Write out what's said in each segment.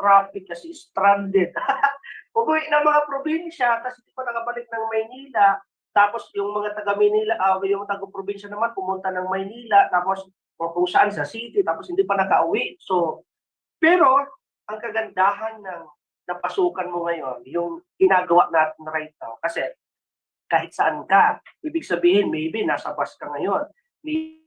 traffic kasi stranded. Umuwi ng mga probinsya kasi hindi pa nakabalik ng Maynila. Tapos yung mga taga Maynila, yung taga probinsya naman pumunta ng Maynila, tapos kung saan sa city, tapos hindi pa nakauwi. So, pero ang kagandahan ng napasukan mo ngayon, yung ginagawa natin right now, kasi kahit saan ka, ibig sabihin, maybe nasa bus ka ngayon, maybe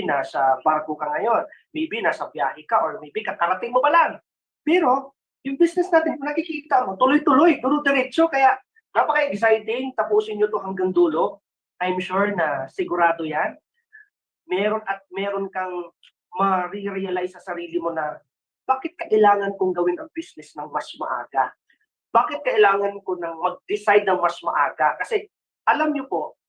nasa barko ka ngayon, maybe nasa biyahe ka, or maybe kakarating mo pa lang. Pero, yung business natin, kung nakikita mo, tuloy-tuloy, duro-diretso, kaya napaka-exciting, tapusin nyo to hanggang dulo. I'm sure na sigurado yan. Meron kang ma-realize sa sarili mo na bakit kailangan kong gawin ang business ng mas maaga? Bakit kailangan ko nang mag-decide ng mas maaga? Kasi alam niyo po,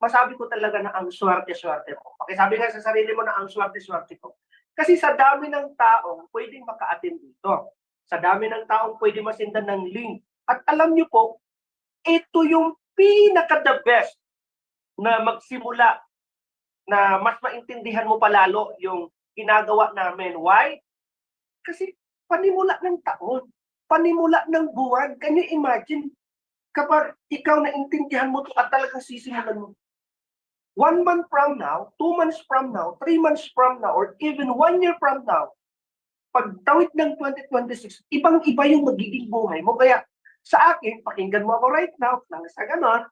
masabi ko talaga na ang swerte-swerte mo. Pakisabi nga sa sarili mo na ang swerte-swerte ko. Kasi sa dami ng taong pwedeng maka-attend dito. Sa dami ng taong pwede masendan ng link. At alam niyo po, ito yung pinaka-the best na magsimula na mas maintindihan mo palalo yung ginagawa namin. Why? Kasi panimula ng taon, panimula ng buwan. Can you imagine? Kapag ikaw naintindihan mo ito at talagang sisimulan mo, 1 month from now, 2 months from now, 3 months from now, or even 1 year from now, pagtawid ng 2026, ibang-iba yung magiging buhay mo. Kaya sa akin, pakinggan mo ako right now, nang sa ganon,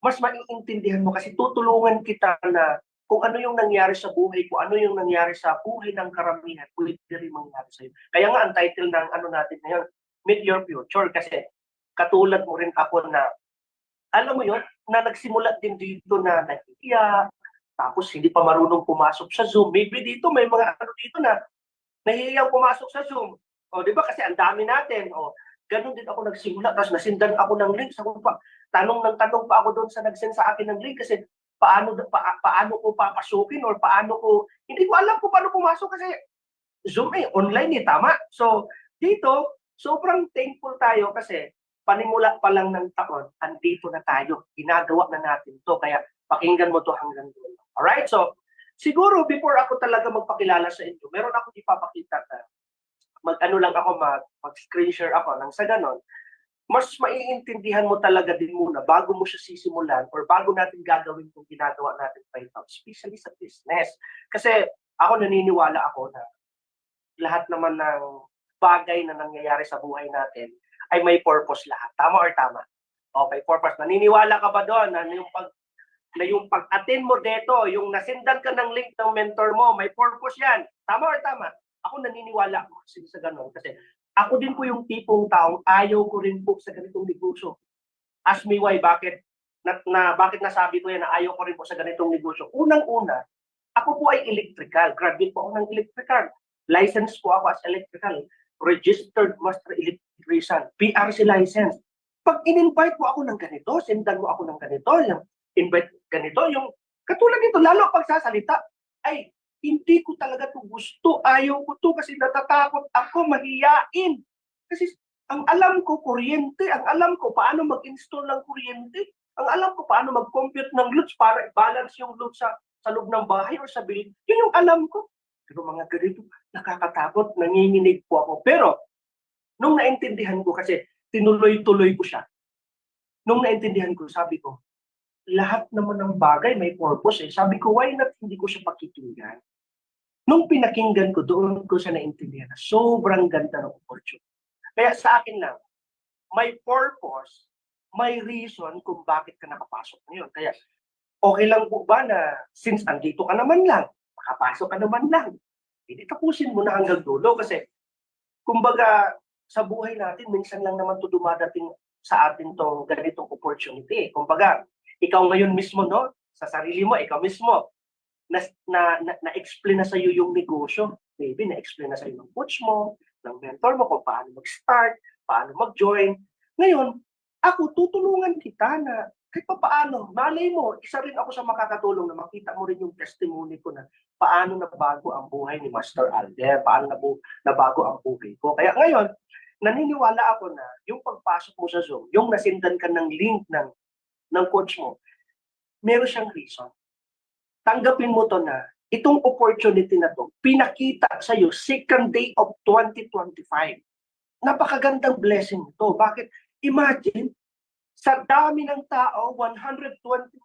mas maiintindihan mo kasi tutulungan kita na kung ano yung nangyari sa buhay ko, ano yung nangyari sa buhay ng karamihan, pwede rin mangyari sa'yo. Kaya nga, ang title ng ano natin ngayon, Meet Your Future, kasi katulad mo rin ako na, alam mo yun, na nagsimula din dito na nahihiya, tapos hindi pa marunong pumasok sa Zoom. Maybe dito, may mga ano dito na nahihiyang pumasok sa Zoom. O, di ba? Kasi ang dami natin. O, ganun din ako nagsimula, tapos nasindan ako ng link. Sabi pa, tanong pa ako doon sa nagsend sa akin ng link kasi paano ko papasukin or paano ko, hindi ko alam kung paano pumasok kasi Zoom online tama. So, dito, sobrang thankful tayo kasi panimula pa lang ng taon, andito na tayo. Ginagawa na natin to. Kaya pakinggan mo to hanggang dulo. Alright? So, siguro before ako talaga magpakilala sa inyo, meron akong ipapakita na mag-ano lang ako, mag-screen share ako nang sa ganon, mas maiintindihan mo talaga din muna bago mo siya sisimulan or bago natin gagawin kung ginagawa natin right now, especially sa business. Kasi ako naniniwala ako na lahat naman ng bagay na nangyayari sa buhay natin ay may purpose lahat. Tama or tama? O, may purpose. Naniniwala ka ba doon na yung pag-attend mo dito, yung nasendan ka ng link ng mentor mo, may purpose yan. Tama or tama? Ako naniniwala ako sa ganun kasi ako din po yung tipong taong ayaw ko rin po sa ganitong negosyo. Ask me why, bakit nasabi ko yan na ayaw ko rin po sa ganitong negosyo. Unang-una, ako po ay electrical. Graduate po ako ng electrical. License po ako as electrical. Registered Master Electrician. PRC license. Pag in-invite mo ako ng ganito, sendan mo ako ng ganito, yung invite ganito, yung katulad nito, lalo pag sasalita, ay, hindi ko talaga to gusto. Ayaw ko to kasi natatakot ako, mahiyain. Kasi ang alam ko, kuryente. Ang alam ko, paano mag-install ng kuryente. Ang alam ko, paano mag-compute ng loads para i-balance yung load sa loob ng bahay or sa building. Yun yung alam ko. Pero mga ganito, nakakatakot, nanginginig po ako. Pero, nung naintindihan ko, kasi tinuloy-tuloy ko siya. Nung naintindihan ko, sabi ko, lahat naman ng bagay may purpose eh. Sabi ko, why not hindi ko siya pakikinggan? Nung pinakinggan ko, doon ko siya naintindihan na sobrang ganda ng opportunity. Kaya sa akin lang, may purpose, may reason kung bakit ka nakapasok ngayon. Kaya okay lang po ba na since andito ka naman lang, makapasok ka naman lang, hindi tapusin mo na hanggang dulo kasi kumbaga sa buhay natin, minsan lang naman ito dumadating sa atin tong ganitong opportunity. Kumbaga, ikaw ngayon mismo, no? Sa sarili mo, ikaw mismo, na-explain na sa'yo yung negosyo. Maybe na-explain na sa'yo ng coach mo, ng mentor mo kung paano mag-start, paano mag-join. Ngayon, ako tutulungan kita na kahit pa paano, malay mo, isa rin ako sa makakatulong na makita mo rin yung testimony ko na paano nabago ang buhay ni Master Alder, paano nabago ang buhay ko. Kaya ngayon, naniniwala ako na yung pagpasok mo sa Zoom, yung nasendan ka ng link ng coach mo, meron siyang reason. Tanggapin mo to na itong opportunity na to, pinakita sa'yo second day of 2025. Napakagandang blessing ito. Bakit? Imagine, sa dami ng tao, 120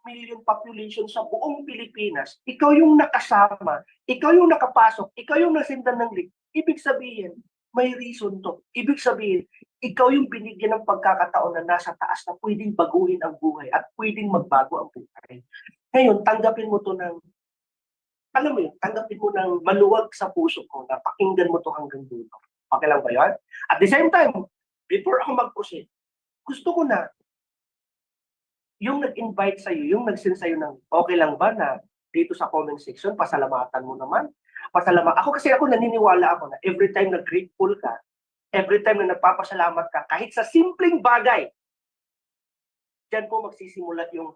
million population sa buong Pilipinas, ikaw yung nakasama, ikaw yung nakapasok, ikaw yung nasindan ng link. Ibig sabihin, may reason to. Ibig sabihin, ikaw yung binigyan ng pagkakataon na nasa taas na pwedeng baguhin ang buhay at pwedeng magbago ang buhay. Ngayon, tanggapin mo to ng, alam mo yun, tanggapin mo ng maluwag sa puso ko na pakinggan mo to hanggang dulo. Okay lang ba yan? At the same time, before ako mag-proceed, gusto ko na yung nag-invite sa'yo, yung nag-send sa'yo ng okay lang ba na dito sa comment section, pasalamatan mo naman. Ako kasi naniniwala ako na every time na grateful ka, every time na nagpapasalamat ka, kahit sa simpleng bagay, dyan po magsisimula yung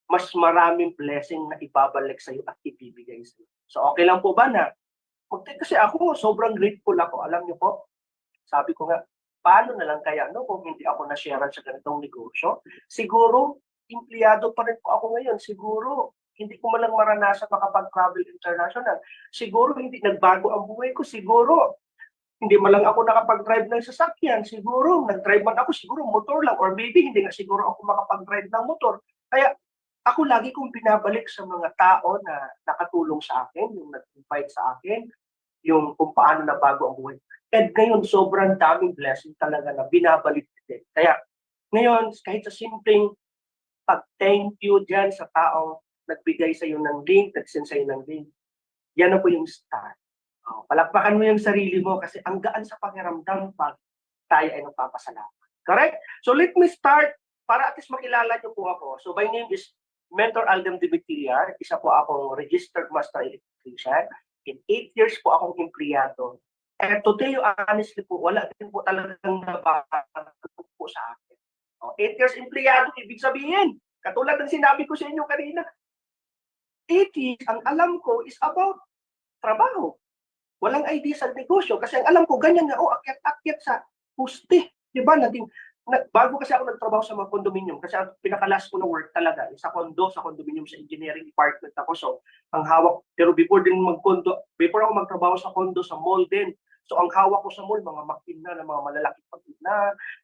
mas maraming blessing na ibabalik sa'yo at ibibigay sa'yo. So okay lang po ba na, kasi ako sobrang grateful ako. Alam niyo po, sabi ko nga, paano na lang kaya kung hindi ako na-sharean sa ganitong negosyo? Siguro, empleyado pa rin po ako ngayon. Siguro, hindi ko man lang maranasan makapag-travel international. Siguro, hindi nagbago ang buhay ko. Siguro, hindi man lang ako nakapag-drive ng sasakyan. Siguro, nag-drive man ako, siguro motor lang. Or maybe, hindi na siguro ako makapag-drive ng motor. Kaya, ako lagi kong binabalik sa mga tao na nakatulong sa akin, yung nag-invite sa akin, yung kung paano na bago ang buhay. And ngayon, sobrang daming blessing talaga na binabalik din. Kaya, ngayon, kahit sa simpleng pag-thank you dyan sa taong nagbigay sa iyo ng link, nag-send sa iyo ng link, yan na po yung start. Palakpakan mo yung sarili mo kasi ang gaan sa pakiramdam pag tayo ay nagpapasalamat. Correct? So let me start para at least makilala niyo po ako. So my name is Mentor Aldem Dimitriar. Isa po akong registered master electrician. In 8 years po akong empleyado. And today, honestly po, wala din po talagang nabago po sa akin. 8 years empleyado, ibig sabihin, katulad ng sinabi ko sa inyo kanina, 8 years, ang alam ko is about trabaho. Walang idea sa negosyo kasi ang alam ko, ganyan nga, akyat-akyat sa puste. Diba? Bago kasi ako nagtrabaho sa mga condominium, kasi ang pinakalas ko na work talaga, sa condominium, sa engineering department ako. So, ang hawak, pero before ako magtrabaho sa condo, sa mall din. So, ang hawak ko sa mall, mga makina na mga malalaking makina,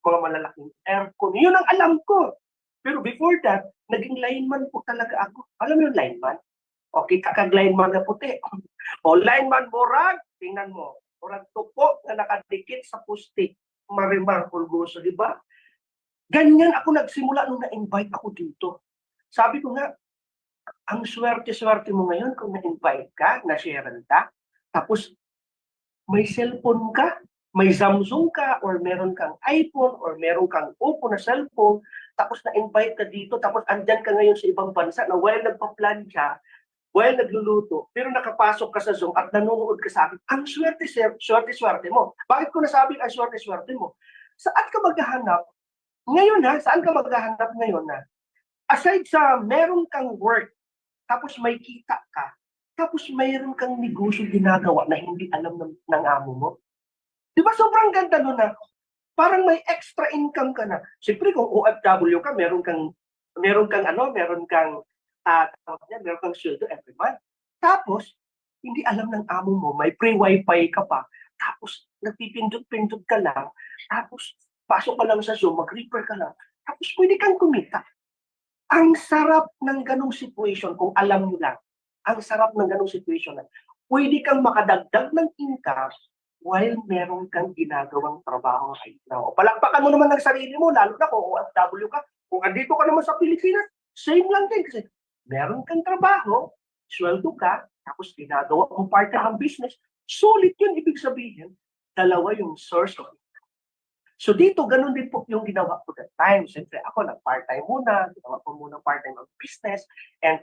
mga malalaking aircon. Yun ang alam ko. Pero before that, naging lineman po talaga ako. Alam mo yung lineman? Okay, kakag-lineman na puti. O lineman borag, tingnan mo. Borag tupo na nakadikit sa puste. Marimar Pulgoso, di ba? Ganyan ako nagsimula nung na-invite ako dito. Sabi ko nga, ang swerte-swerte mo ngayon kung na-invite ka, na-sharean ka, tapos may cellphone ka, may Samsung ka, or meron kang iPhone, or meron kang Oppo na cellphone, tapos na-invite ka dito, tapos andyan ka ngayon sa ibang bansa na while nagpa-plan ka, while nagluluto, pero nakapasok ka sa Zoom at nanonood ka sa akin, ang swerte-swerte mo. Bakit ko nasabing ang swerte-swerte mo? Saan ka maghahanap? Ngayon saan ka maghahanap ngayon na? Aside sa meron kang work, tapos may kita ka, tapos mayroon kang negosyo ginagawa na hindi alam ng amo mo. Di ba sobrang ganda nun na parang may extra income ka na. Siyempre kung OFW ka, meron kang sweldo every month. Tapos, hindi alam ng amo mo, may free wifi ka pa, tapos nagpipindot-pindot ka lang, tapos pasok ka lang sa Zoom, mag-repair ka lang, tapos pwede kang kumita. Ang sarap ng ganong situation kung alam mo lang. Ang sarap ng ganong situation na pwede kang makadagdag ng income while meron kang ginagawang trabaho right now. Palakpakan mo naman ng sarili mo, lalo na kung OFW ka. Kung andito ka naman sa Pilipinas, same lang din kasi meron kang trabaho, sweldo ka, tapos ginagawa mong part-time business, sulit yun, ibig sabihin, dalawa yung source of income. So dito, ganun din po yung ginawa ko that time. Siyempre ako, nag-part-time muna, ginawa ko muna part-time of business, and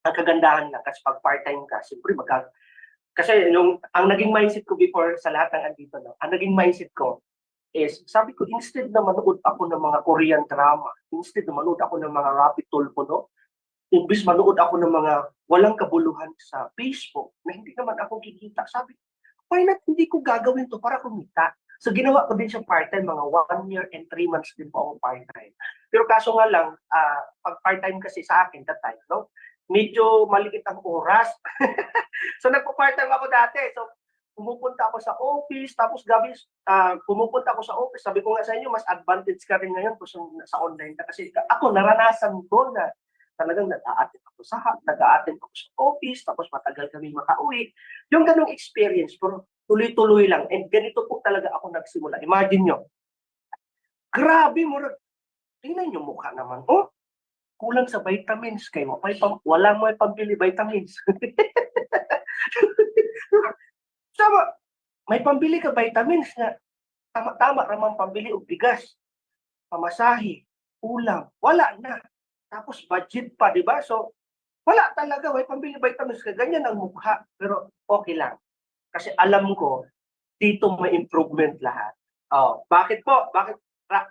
ang kagandahan lang, kasi pag part-time ka, siyempre kasi ang naging mindset ko before sa lahat ng andito, ang naging mindset ko is, sabi ko, instead na manood ako ng mga Korean drama, instead na manood ako ng mga rapid tulpo, imbis manood ako ng mga walang kabuluhan sa Facebook, na hindi naman ako kikita, sabi ko, why not hindi ko gagawin to para kumita? So ginawa ko din siya part-time, mga 1 year and 3 months din po akong part-time. Pero kaso nga lang, pag part-time kasi sa akin that time, medyo maliit ang oras. So nagpo-part-time ako dati. So pumupunta ako sa office, tapos gabi pumupunta ako sa office. Sabi ko nga sa inyo, mas advantage ka rin ngayon kung sa online ka. Kasi ako, naranasan ko na talagang nag-a-attend ako nag-a-attend ako sa office, tapos matagal kami makauwi. Yung ganong experience, pero tuloy-tuloy lang. And ganito po talaga ako nagsimula. Imagine nyo, grabe mo, tingnan nyo mukha naman. Oh, kulang sa vitamins kayo. Walang may pambili vitamins. Sama, may pambili ka vitamins na tama-tama naman pambili o bigas, pamasahe, ulam, wala na. Tapos budget pa, di ba? So, wala talaga, may pambili vitamins ka, ganyan ang mukha. Pero okay lang. Kasi alam ko, dito may improvement lahat. Oh, bakit po? Bakit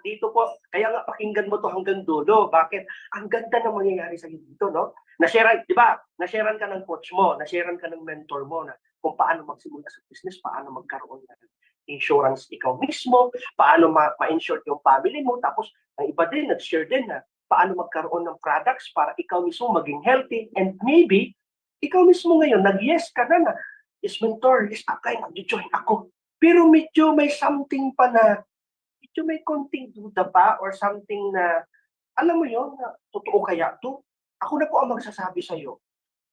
dito po? Kaya nga pakinggan mo to hanggang dulo. Bakit? Ang ganda ng mangyayari sa iyo dito, no? Na-share, di ba? Na-sharean ka ng coach mo, na-sharean ka ng mentor mo na kung paano magsimula sa business, paano magkaroon ng insurance ikaw mismo, paano ma-insure yung family mo, tapos ang iba din, nag-share din na paano magkaroon ng products para ikaw mismo maging healthy, and maybe, ikaw mismo ngayon, nag-yes ka na yes, mentor, yes, akay, nag-join ako. Pero medyo may something pa na, medyo may konting duda pa or something na, alam mo yon na totoo kaya to? Ako na po ang magsasabi sa'yo.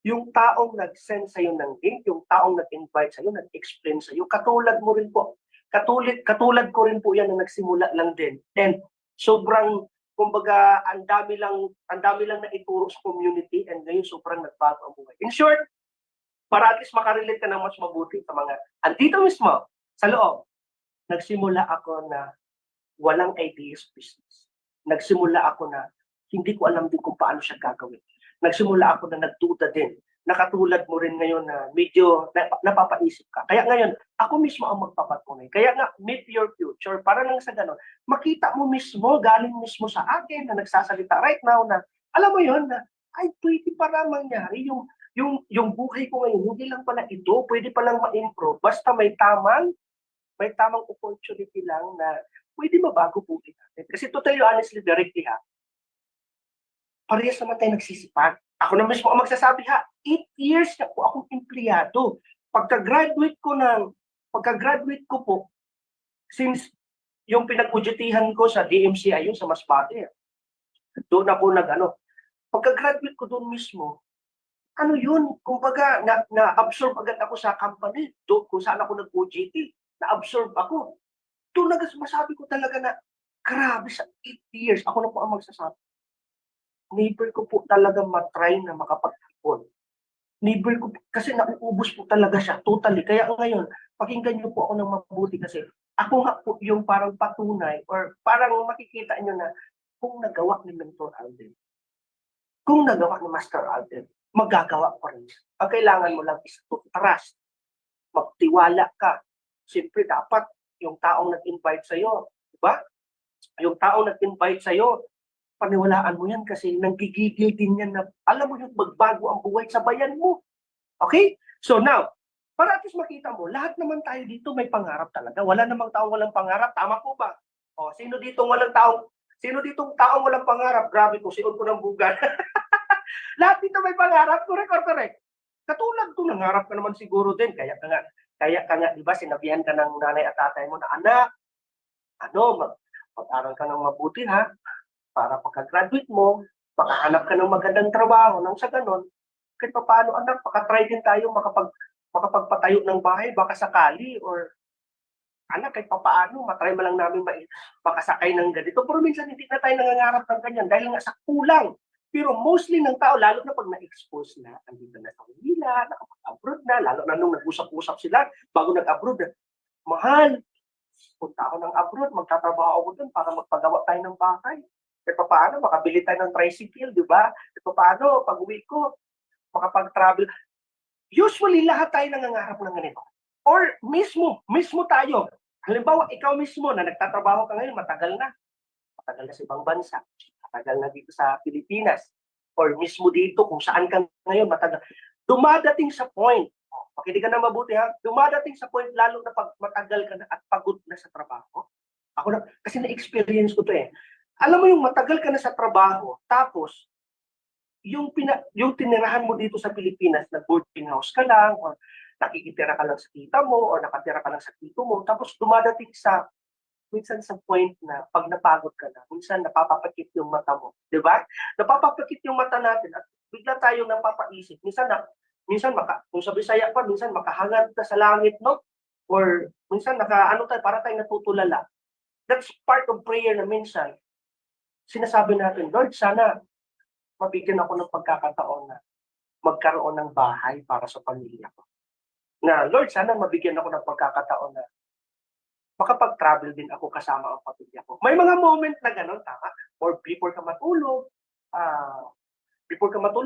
Yung taong nag-send sa'yo ng link, yung taong nag-invite sa'yo, nag-explain sa'yo, katulad mo rin po. Katulad ko rin po yan na nagsimula lang din. And sobrang, kumbaga, ang dami lang na ituro sa community, and ngayon sobrang nagbago ang buhay. In short, para at least makarelate ka ng mas mabuti sa mga andito mismo, sa loob, nagsimula ako na walang ideas business. Nagsimula ako na hindi ko alam din kung paano siya gagawin. Nagsimula ako na nagduda din. Nakatulad mo rin ngayon na medyo napapaisip ka. Kaya ngayon, ako mismo ang magpapatunay. Kaya nga, meet your future. Para lang sa ganon, makita mo mismo, galing mismo sa akin na nagsasalita right now na, alam mo yon na, ay, pwede para mangyari yung buhay ko ngayon, hindi lang pala ito, pwede palang ma-improve. Basta may tamang opportunity lang na pwede mabago buhay natin. Kasi to tell you honestly, directly ha, parehas naman tayo nagsisipag. Ako na mismo ang magsasabi ha, 8 years na po akong empleyado. Pagka-graduate ko po, since yung pinag-budgetihan ko sa DMCI, yung sa Masbate, doon ako pagka-graduate ko doon mismo, kumbaga, na-absorb agad ako sa company, doon kung saan ako nag-OJT, na-absorb ako. Doon masabi ko talaga na, grabe sa 8 years, ako na po ang magsasabi. Never ko po talaga matry na makapag-ipon. Never ko, kasi nauubos po talaga siya, totally. Kaya ngayon, pakinggan niyo po ako ng mabuti kasi ako nga po yung parang patunay or parang makikita niyo na kung nagawa ni Mentor Alden, kung nagawa ni Master Alden, magagawa ko rin. Ang kailangan mo lang is to trust. Magtiwala ka. Siyempre, dapat yung taong nag-invite sa'yo, di ba? Yung taong nag-invite sa'yo, paniwalaan mo yan kasi nanggigigil din yan na, alam mo yung magbago ang buhay sa bayan mo. Okay? So now, para at least makita mo, lahat naman tayo dito may pangarap talaga. Wala namang taong walang pangarap. Tama po ba? O, sino ditong taong walang pangarap? Grabe ko, siyon ko ng bugan. Lahat dito may pangarap. Correct or correct? Katulad ko, nangarap ka naman siguro din. Kaya ka nga, di ba, sinabihan ka ng nanay at tatay mo na, anak, mag-aral ka ng mabuti ha, para pagka-graduate mo, makahanap ka ng magandang trabaho, nang sa ganon, kahit pa paano, anak, makatry din tayo makapagpatayo ng bahay, baka sakali, or anak, kahit pa paano, matry mo lang namin makasakay ng ganito. Pero minsan hindi na tayo nangangarap ng ganyan dahil nga sa kulang. Pero mostly ng tao, lalo na pag na-expose na, andito na sa Manila, nakapag-abroad na, lalo na nung nag-usap-usap sila, bago nag-abroad, mahal, punta ako ng abroad, magtatrabaho ako doon para magpagawa tayo ng bahay. Kahit pa paano, makabili tayo ng tricycle, di ba? Kahit pa paano, pag-uwi ko, makapag-travel. Usually, lahat tayo nangangarap ng ganito. Or mismo tayo. Halimbawa, ikaw mismo na nagtatrabaho ka ngayon, matagal na sa ibang bansa, matagal na dito sa Pilipinas, or mismo dito, kung saan ka ngayon, matagal. Dumadating sa point, pakinig ka na mabuti ha, dumadating sa point, lalo na pag matagal ka na at pagod na sa trabaho. Ako na, kasi na-experience ko to eh. Alam mo yung matagal ka na sa trabaho, tapos, yung tinirahan mo dito sa Pilipinas, nag-boarding house ka lang, or nakikitira ka lang sa tita mo, or nakatira ka lang sa tito mo, tapos dumadating minsan sa point na pag napagod ka na, minsan napapapakit yung mata mo, di ba? Napapapakit yung mata natin at bigla tayong napapaisip. Kung sa Bisaya pa, minsan makahangad ka sa langit, no? Or minsan para tayong natutulala. That's part of prayer na minsan. Sinasabi natin, Lord, sana mabigyan ako ng pagkakataon na magkaroon ng bahay para sa pamilya ko. Na, Lord, sana mabigyan ako ng pagkakataon na makapag-travel din ako kasama ang pamilya ko. May mga moment na gano'n, tama? Or before ka matulog,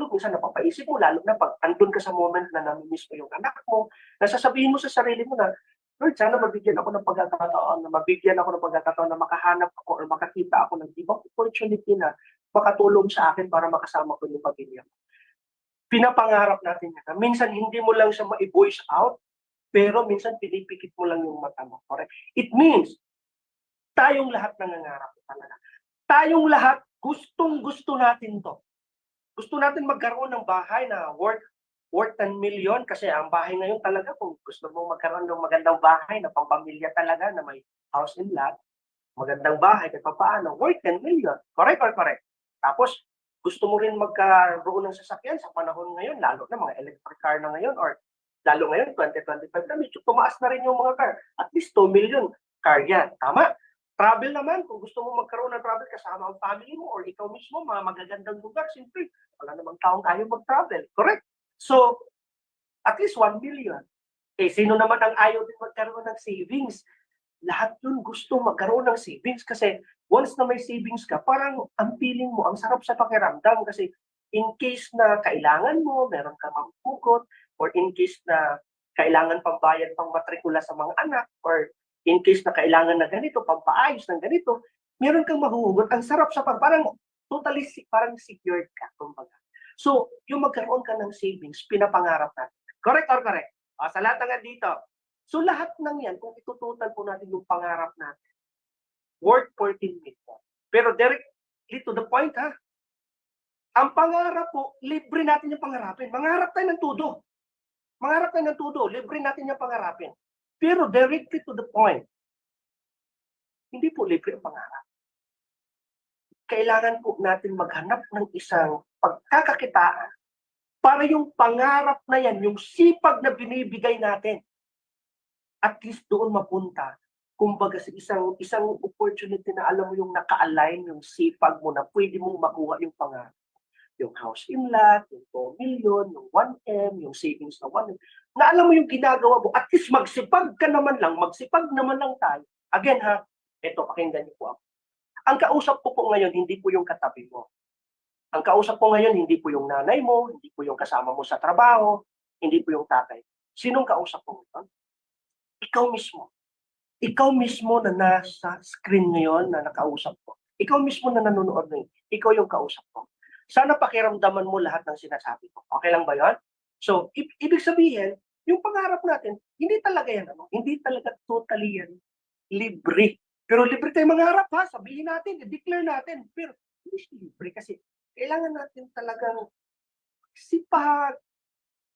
minsan napapaisip mo, lalo na pag andun ka sa moment na namimiss mo yung anak mo, nasasabihin mo sa sarili mo na, Lord, sana mabigyan ako ng pagkakataon na makahanap ako or makakita ako ng ibang opportunity na makatulong sa akin para makasama ko yung pamilya ko. Pinapangarap natin yan. Minsan hindi mo lang siya ma-voice out, pero minsan pinipikit mo lang yung mata mo. Correct? It means, tayong lahat nangangarap talaga. Tayong lahat, gustong-gusto natin to. Gusto natin magkaroon ng bahay na worth 10 million kasi ang bahay ngayon talaga, kung gusto mong magkaroon ng magandang bahay na pang-pamilya talaga na may house and lot, magandang bahay kahit paano, worth 10 million. Correct or correct? Tapos, gusto mo rin magkaroon ng sasakyan sa panahon ngayon, lalo na mga electric car na ngayon, or lalo ngayon, 2025 na, medyo tumaas na rin yung mga car. At least 2 million car yan. Tama? Travel naman, kung gusto mo magkaroon ng travel kasama ang family mo or ikaw mismo, mga magagandang lugar, simple, wala namang taong kaya mag-travel. Correct? So, at least 1 million. Sino naman ang ayaw din magkaroon ng savings? Lahat yun gusto magkaroon ng savings kasi once na may savings ka, parang ang feeling mo, ang sarap sa pakiramdam kasi in case na kailangan mo, meron ka mapugot, or in case na kailangan pambayad pang matrikula sa mga anak, or in case na kailangan na ganito, pampaayos ng ganito, meron kang mahuhugot. Ang sarap sa parang totally parang secured ka, kumbaga. So, yung magkaroon ka ng savings, pinapangarap natin. Correct or correct? Sa lahat ng dito. So, lahat ng yan, kung itutotal po natin yung pangarap natin, worth 14 million. Pero directly to the point, ha? Ang pangarap po, libre natin yung pangarapin. Mangarap tayo ng todo. Libre natin yung pangarapin. Pero directly to the point, hindi po libre ang pangarap. Kailangan po natin maghanap ng isang pagkakakitaan para yung pangarap na yan, yung sipag na binibigay natin, at least doon mapunta. Kumbaga sa isang opportunity na alam mo yung naka-align yung sipag mo na pwede mong makuha yung pangarap. Yung house in lot, yung 2 million, yung 1M, yung savings na 1M, na alam mo yung ginagawa mo, at least magsipag naman lang tayo. Again ha, ito, pakinggan niyo po ako. Ang kausap ko po ngayon, hindi po yung katabi mo. Ang kausap ko ngayon, hindi po yung nanay mo, hindi po yung kasama mo sa trabaho, hindi po yung tatay. Sinong kausap mo ngayon? Ikaw mismo. Ikaw mismo na nasa screen ngayon na nakausap ko. Ikaw mismo na nanonood ngayon. Ikaw yung kausap ko. Sana pakiramdaman mo lahat ng sinasabi ko. Okay lang ba yun? So, ibig sabihin, yung pangarap natin, hindi talaga yan, hindi talaga totally yan libre. Pero libre tayo mangarap, ha? Sabihin natin, i-declare natin. Pero hindi siya libre kasi kailangan natin talagang sipag,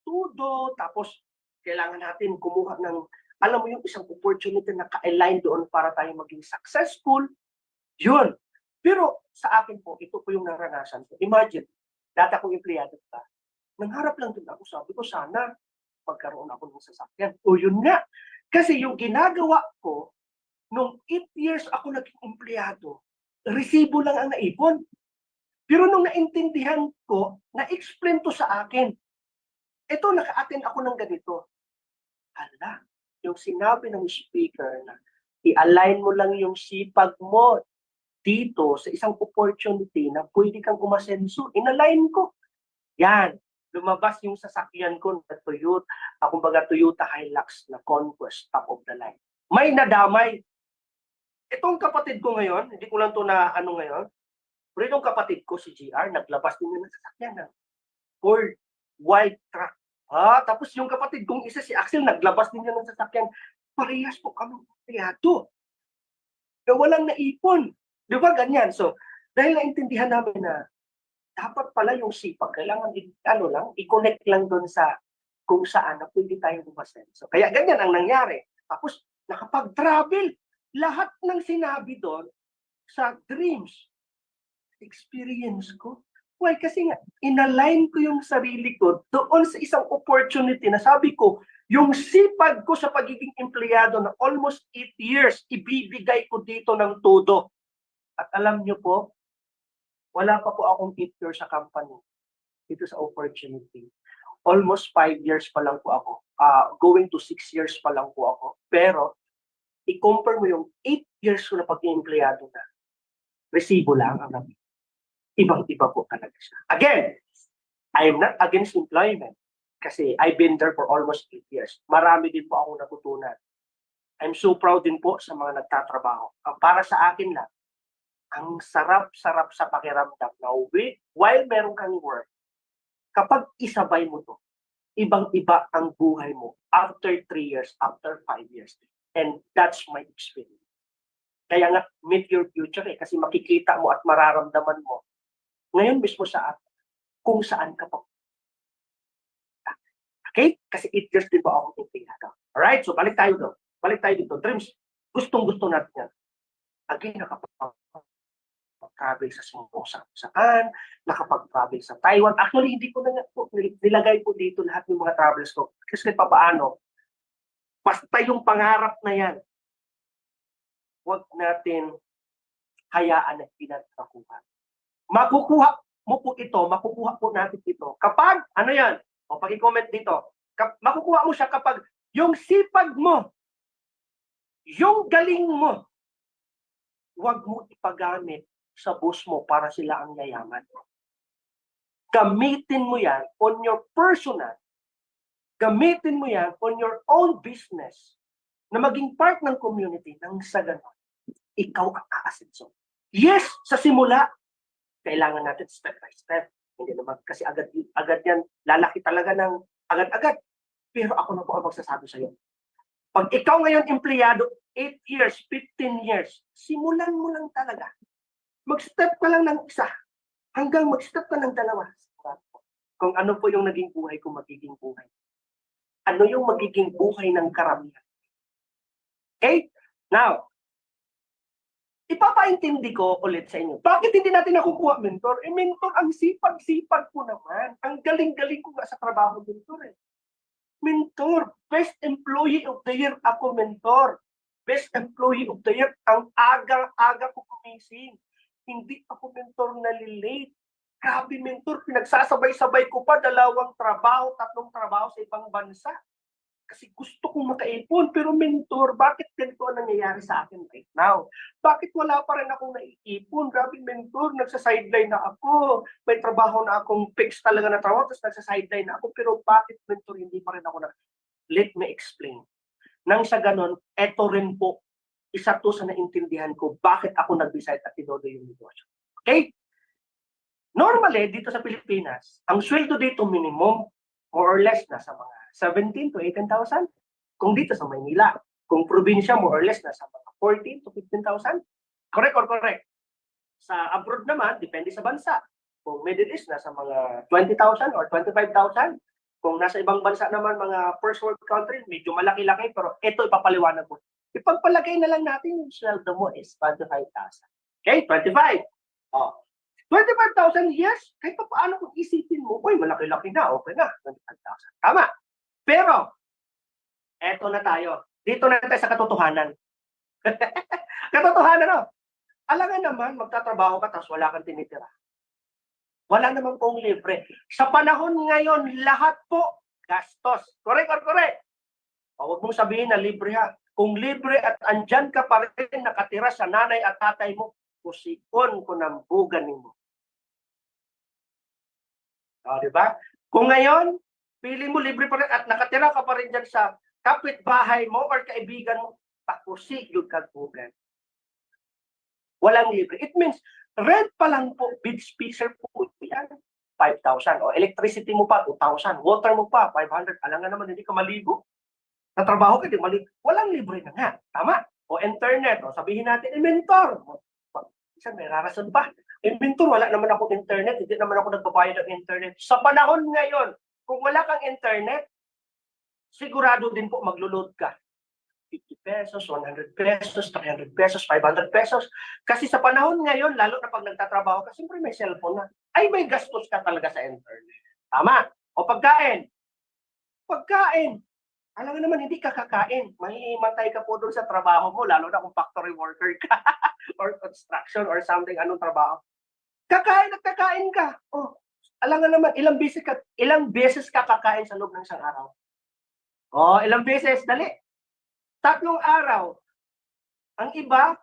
tudo, tapos kailangan natin kumuha ng, alam mo yung isang opportunity na ka-align doon para tayo maging successful. Yun. Pero sa akin po, ito po yung naranasan ko. Imagine, dati akong empleyado pa. Nangharap lang din ako, sabi ko, sana magkaroon ako ng sasakyan. O yun nga. Kasi yung ginagawa ko, nung 8 years ako naging empleyado, resibo lang ang naipon. Pero nung naintindihan ko, na-explain to sa akin, ito, naka-attend ako ng ganito. Hala, yung sinabi ng speaker na i-align mo lang yung sipag mo dito sa isang opportunity na pwede kang umasenso, in-align ko. Yan, lumabas yung sasakyan ko na Toyota Hilux na Conquest, top of the line. May nadamay. Itong kapatid ko ngayon, hindi ko lang to na ngayon, pero itong kapatid ko, si GR, naglabas din ng sasakyan na Ford white truck. Tapos yung kapatid kong isa, si Axel, naglabas din niya ng sasakyan. Parehas po kami empleyado. Na walang naipon. Di ba ganyan? So, dahil naintindihan namin na dapat pala yung sipag, kailangan i-connect lang doon sa kung saan na pwede tayong umasenso. Kaya ganyan ang nangyari. Tapos, nakapag-travel. Lahat ng sinabi doon sa dreams, experience ko. Why? Kasi nga, inalign ko yung sarili ko doon sa isang opportunity na sabi ko, yung sipag ko sa pagiging empleyado na almost 8 years, ibibigay ko dito ng todo. At alam nyo po, wala pa po akong 8 years sa company dito sa opportunity. Almost 5 years pa lang po ako. Going to 6 years pa lang po ako. Pero, i-compare mo yung 8 years ko na pag-empleyado na, resibo lang ang namin. Ibang-iba po talaga siya. Again, I'm not against employment kasi I've been there for almost 8 years. Marami din po akong natutunan. I'm so proud din po sa mga nagtatrabaho. Para sa akin lang, ang sarap-sarap sa pakiramdam na while meron kang work, kapag isabay mo to, ibang-iba ang buhay mo after 3 years, after 5 years. And that's my experience. Kaya nga, meet your future kasi makikita mo at mararamdaman mo ngayon mismo sa atin kung saan ka pa. Okay? Kasi 8 years din ba akong empleyado. Alright? So, balik tayo doon. Balik tayo dito. Dreams, gustong-gusto natin yan. Again, nakapag-travel sa saan, nakapag-travel sa Taiwan. Actually, hindi ko na po, nilagay po dito lahat ng mga travels ko. Kasi paano, basta yung pangarap na yan, huwag natin hayaan na pinagkakuha. Makukuha mo po ito, makukuha po natin ito. Kapag, ano yan? O pag-i-comment dito. Makukuha mo siya kapag yung sipag mo, yung galing mo, huwag mo ipagamit sa boss mo para sila ang yayaman. Gamitin mo yan on your personal. Gamitin mo yan on your own business na maging part ng community nang sa ganon, ikaw ang aasenso. Yes, sa simula, kailangan natin step by step. Hindi naman kasi agad yan, lalaki talaga ng agad-agad. Pero ako na po ang magsasabi sa iyo. Pag ikaw ngayon empleyado, 8 years, 15 years, simulan mo lang talaga. Mag-step ka lang ng isa, hanggang mag-step ka ng dalawa. Kung ano po yung naging buhay ko, magiging buhay. Ano yung magiging buhay ng karamihan. Okay? Now, ipapaintindi ko ulit sa inyo. Bakit hindi natin nakukuha mentor? Mentor, ang sipag-sipag ko naman. Ang galing-galing ko nga sa trabaho, mentor eh. Mentor, best employee of the year ako, mentor. Best employee of the year, ang aga-aga ko kumising. Hindi ako mentor nalilate. Grabe mentor, pinagsasabay-sabay ko pa 2 trabaho, 3 trabaho sa ibang bansa. Kasi gusto kong makaipon, pero mentor, bakit ganito ang nangyayari sa akin right now? Bakit wala pa rin akong naiipon? Grabe mentor, nagsa-sideline na ako. May trabaho na akong fixed talaga na trabaho, tapos nagsa-sideline na ako. Pero bakit mentor, hindi pa rin ako na... Let me explain. Nang sa ganon, eto rin po, isa to sa naintindihan ko, bakit ako nag-decide at tinodo yung negosyo. Okay? Normally, dito sa Pilipinas, ang sweldo dito minimum, more or less, nasa mga 17 to 18,000. Kung dito sa Maynila, kung probinsya, more or less, nasa mga 14 to 15,000. Correct or correct? Sa abroad naman, depende sa bansa. Kung Middle East, nasa mga 20,000 or 25,000. Kung nasa ibang bansa naman, mga first world country, medyo malaki-laki, pero ito ipapaliwanag mo. Ipagpalagay na lang natin yung sweldo mo is 25,000. Okay, 25. Oh. 25,000, yes, kahit pa paano kung isipin mo, uy, malaki-laki na, okay na, 25,000. Tama. Pero, eto na tayo. Dito na tayo sa katotohanan. Katotohanan, no? Alangan naman, magtatrabaho ka, tapos wala kang tinitira. Wala naman pong libre. Sa panahon ngayon, lahat po, gastos. Correct or correct? O, huwag mong sabihin na libre ha. Kung libre at andyan ka pa rin nakatira sa nanay at tatay mo, kusikon ko ng bugan mo. O, diba? Kung ngayon, pili mo libre pa rin at nakatira ka pa rin dyan sa kapitbahay mo or kaibigan mo, pakusik yung kagugan. Walang libre. It means, rent pa lang po, bid speaker po, yan, 5,000. O electricity mo pa, 2,000. Water mo pa, 500. Alam nga naman, hindi ka maligo. Natrabaho ka, hindi maligo. Walang libre na nga. Tama? O internet, o sabihin natin, mentor. Isang may rarason pa. Inventor, wala naman ako internet, hindi naman ako nagbabayad ng internet. Sa panahon ngayon, kung wala kang internet, sigurado din po maglulod ka. 50 pesos, 100 pesos, 300 pesos, 500 pesos. Kasi sa panahon ngayon, lalo na pag nagtatrabaho ka, siyempre may cellphone na. Ay, may gastos ka talaga sa internet. Tama. O pagkain. Pagkain. Alam mo naman, hindi ka kakain. Mahihimatay ka po doon sa trabaho mo, lalo na kung factory worker ka or construction or something, anong trabaho. Kakain at kakain ka. Oh, alam nga naman, ilang beses ka kakain sa loob ng isang araw? Oh, ilang beses? Dali. 3 araw. Ang iba,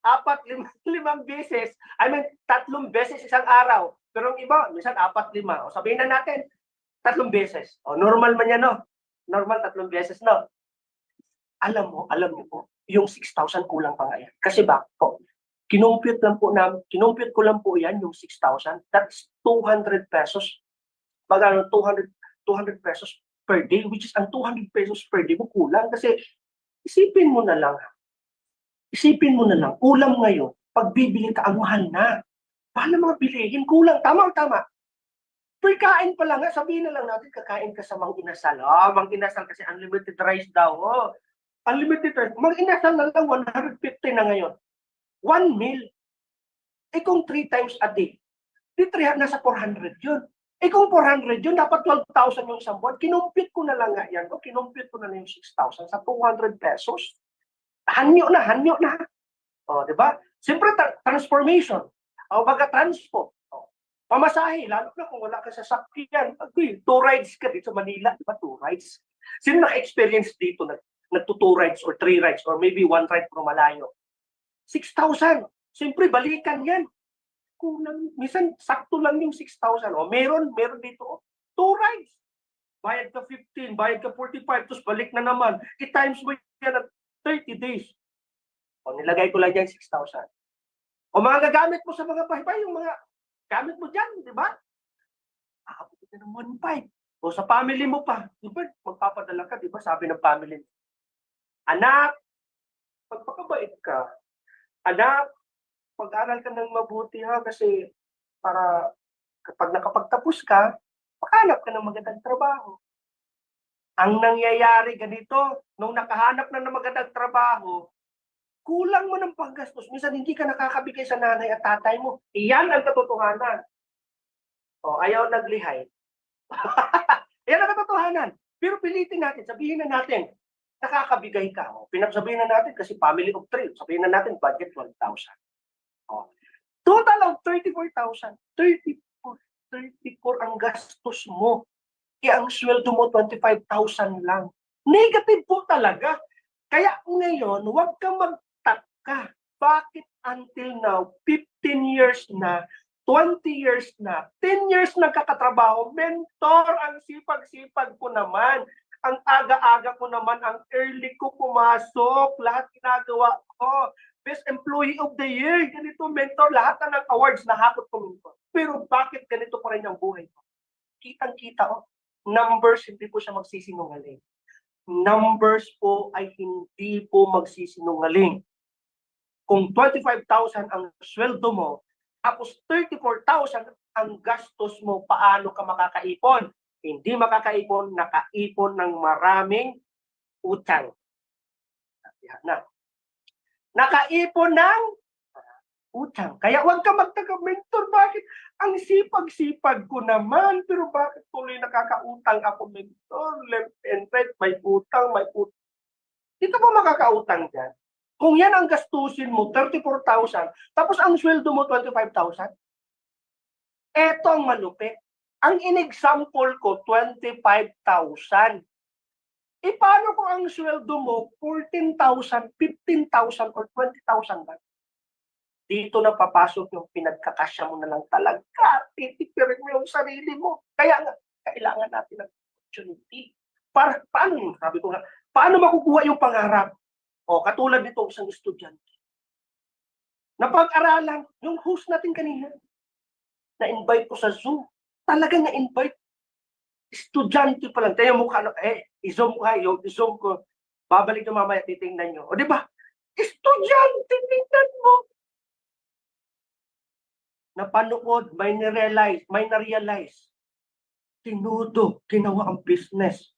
4, 5 beses. I mean, 3 beses isang araw. Pero ang iba, minsan 4, 5. O sabihin na natin, 3 beses. O normal man yan, no? Normal 3 beses, no? Alam niyo po, yung 6,000 kulang pa nga yan. Kasi ba, po, kinompute ko lang po yan, yung 6,000. That's 200 pesos. Magano, 200 pesos per day, which is ang 200 pesos per day mo kulang. Kasi isipin mo na lang, kulang ngayon, pag bibili ka, ang mahal na. Paano mga bilihin? Kulang. Tama o tama? Per kain pa lang, sabihin na lang natin, kakain ka sa Mang Inasal. Mang Inasal kasi unlimited rice daw. Unlimited rice. Mang Inasal na lang, 150 na ngayon. 1 meal. Eh kung 3 times a day, nasa 400 yun. Eh kung 400 yun, dapat 12,000 yung isang buwan. Kinumpit ko na lang nga yan. Kinumpit ko na lang yung 6,000 sa 200 pesos. Hanyo na. O, di ba? Siyempre, transformation. O, baga transpo. O, pamasahe, lalo na kung wala ka sa sakyan. 2 rides ka dito sa Manila. Di ba? 2 rides. Sino naka-experience dito? Nagto 2 rides or 3 rides or maybe 1 ride pero malayo. 6,000. Siyempre, balikan yan. Kulang, minsan sakto lang yung 6,000. O meron dito, 2 rides. Bayad ka 15, bayad ka 45, tapos balik na naman. I-times mo yan at 30 days. O nilagay ko lang dyan 6,000. O mga gagamit mo sa mga bahay, yung mga gamit mo dyan, di ba? Aabot ka ng 1,500. O sa family mo pa, di ba? Magpapadala ka, di ba? Sabi ng family mo, anak, pagpakabait ka, anak, pag-aral ka ng mabuti ha, kasi para kapag nakapagtapos ka, makahanap ka ng magandang trabaho. Ang nangyayari ganito, nung nakahanap na ng magandang trabaho, kulang mo ng panggastos. Minsan hindi ka nakakabigay sa nanay at tatay mo. Iyan ang katotohanan. O, ayaw naglihay. Iyan ang katotohanan. Pero pilitin natin, sabihin na natin, nakakabigay ka. O, pinagsabihin na natin kasi family of 3. Sabihin na natin, budget 12,000. Oh. Total of 34,000. 34 ang gastos mo. Kaya ang sweldo mo 25,000 lang. Negative po talaga. Kaya ngayon, huwag kang magtaka. Bakit until now, 15 years na, 20 years na, 10 years nagkakatrabaho, mentor, ang sipag-sipag ko naman. Ang aga-aga ko naman, ang early ko pumasok, lahat ginagawa ko. Best Employee of the Year, ganito mentor, lahat na ng awards na hakot ko mentor. Pero bakit ganito pa rin ang buhay ko? Kitang-kita numbers, hindi po siya magsisinungaling. Numbers po ay hindi po magsisinungaling. Kung 25,000 ang sweldo mo, tapos 34,000 ang gastos mo, paano ka makakaipon? Hindi makakaipon, nakaipon ng maraming utang. Yan na. Nakaipon ng utang. Kaya huwag ka magtaga, mentor, bakit? Ang sipag-sipag ko naman, pero bakit tuloy nakakautang ako, mentor? Left and right, may utang. Dito ba makakautang dyan? Kung yan ang gastusin mo, 34,000, tapos ang sweldo mo, 25,000, eto ang malupit. Ang in-example ko, 25,000. E paano kung ang sweldo mo 14,000, 15,000 or 20,000 lang? Dito na papasok yung pinagkakasya mo na lang talaga. Titipirin mo yung sarili mo. Kaya nga, kailangan natin ng opportunity. Paano yun? Sabi ko nga, paano makukuha yung pangarap? O, katulad nito isang estudyante. Napag-aralan, yung host natin kanina, na-invite ko sa Zoom. Talaga na-invite. Estudyante pa lang. Tayo mukha, i-zoom ko ha, i-zoom ko. Babalik na mamaya, titingnan nyo. O, di ba? Estudyante, tingnan mo. napanood, may na-realize. Tinudo, ginawa ang business.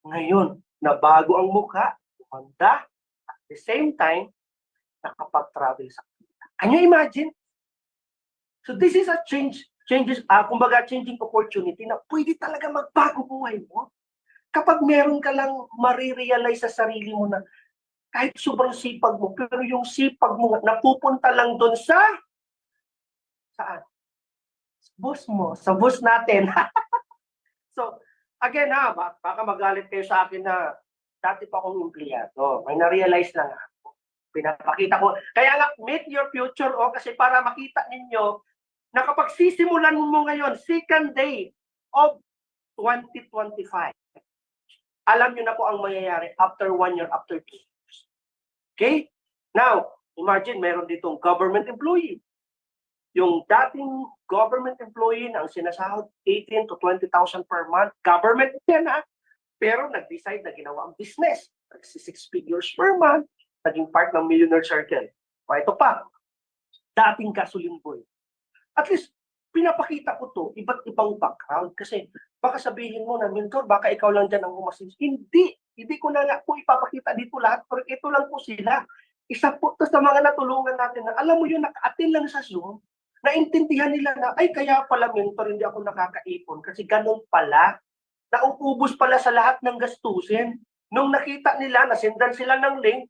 Ngayon, nabago ang mukha, umanda, at the same time, nakapag-travel sa kanila. Can you imagine? So this is a kumbaga changing opportunity na pwede talaga magbago buhay mo. Kapag meron ka lang marirealize sa sarili mo na kahit sobrang sipag mo, pero yung sipag mo napupunta lang doon saan? Boss mo, sa boss natin. So, again baka magalit kayo sa akin na dati pa akong empleyado. May na-realize lang ako. Pinapakita ko. Kaya nga, meet your future kasi para makita ninyo na kapag sisimulan mo ngayon, second day of 2025, alam nyo na po ang mangyayari after 1 year, after 2 years. Okay? Now, imagine, meron ditong government employee. Yung dating government employee na ang sinasahod 18 to 20,000 per month, government yan pero nag-decide na ginawa ang business. Nagsi 6 figures per month, naging part ng millionaire circle. O ito pa, dating gasoline boy. At least, pinapakita ko to, iba't ibang background. Kasi baka sabihin mo na, mentor, baka ikaw lang dyan ang humasin. Hindi ko na po ipapakita dito lahat, pero ito lang po sila. Isa po to sa mga natulungan natin na, alam mo yun, naka-attend lang sa Zoom, naintindihan nila na, ay kaya pala mentor, hindi ako nakakaipon. Kasi ganun pala, naubos pala sa lahat ng gastusin. Nung nakita nila, nasendan sila ng link,